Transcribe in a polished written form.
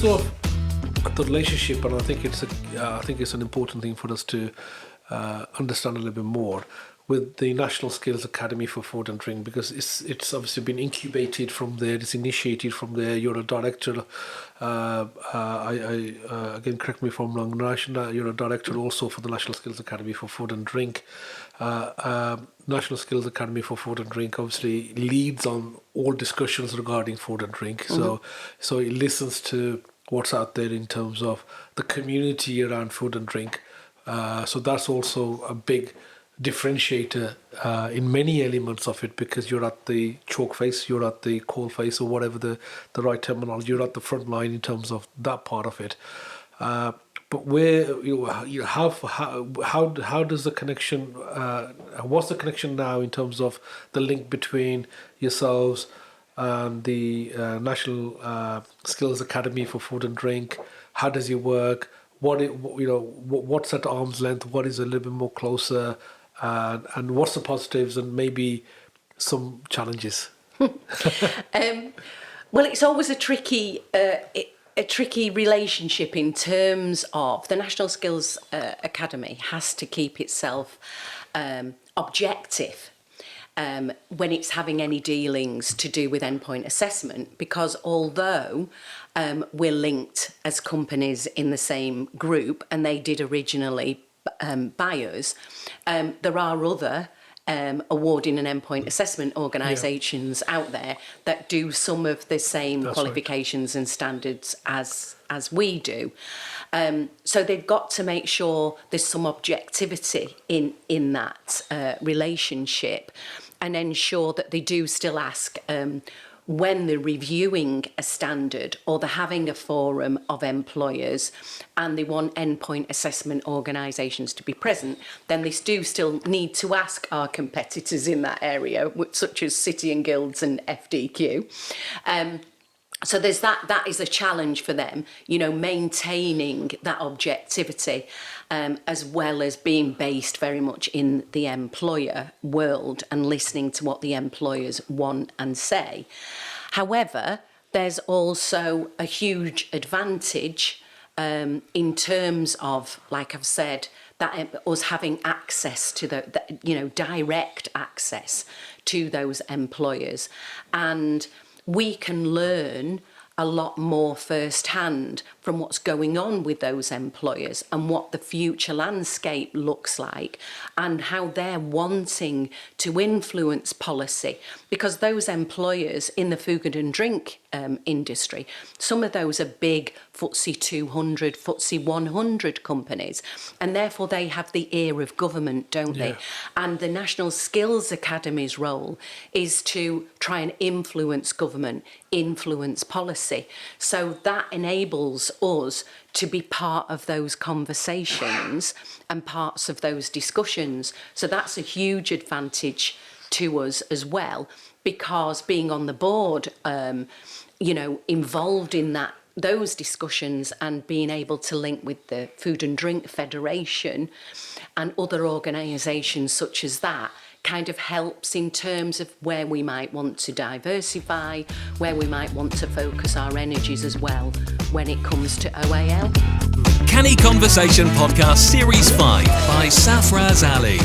of the relationship, and I think it's an important thing for us to understand a little bit more with the National Skills Academy for Food and Drink, because it's obviously been incubated from there, it's initiated from there. You're a director, again, correct me if I'm wrong, you're a director also for the National Skills Academy for Food and Drink. National Skills Academy for Food and Drink obviously leads on all discussions regarding food and drink. So it listens to what's out there in terms of the community around food and drink. So that's also a big differentiator in many elements of it, because you're at the chalk face, you're at the coal face, or whatever the right terminology, you're at the front line in terms of that part of it. But where how does the connection? What's the connection now in terms of the link between yourselves and the National Skills Academy for Food and Drink? How does it work? What's at arm's length? What is a little bit more closer? And what's the positives and maybe some challenges? Well, it's always a tricky relationship in terms of the National Skills Academy has to keep itself objective when it's having any dealings to do with endpoint assessment, because although we're linked as companies in the same group, and they did originally buy us, there are other awarding and endpoint assessment organisations out there that do some of the same qualifications and standards as we do. So they've got to make sure there's some objectivity in that relationship, and ensure that they do still ask when they're reviewing a standard or they're having a forum of employers and they want endpoint assessment organisations to be present, then they do still need to ask our competitors in that area, such as City and Guilds and FDQ. So there's that is a challenge for them, maintaining that objectivity, as well as being based very much in the employer world and listening to what the employers want and say. However, there's also a huge advantage in terms of, like I've said, that us having access to direct access to those employers, and we can learn a lot more firsthand from what's going on with those employers and what the future landscape looks like and how they're wanting to influence policy. Because those employers in the food and drink industry, some of those are big FTSE 200, FTSE 100 companies, and therefore they have the ear of government, don't they? And the National Skills Academy's role is to try and influence government, influence policy. So that enables us to be part of those conversations and parts of those discussions. So that's a huge advantage to us as well, because being on the board, involved in those discussions and being able to link with the Food and Drink Federation and other organisations such as that kind of helps in terms of where we might want to diversify, where we might want to focus our energies as well when it comes to OAL. Canny Conversation Podcast Series 5 by Safaraz Ali.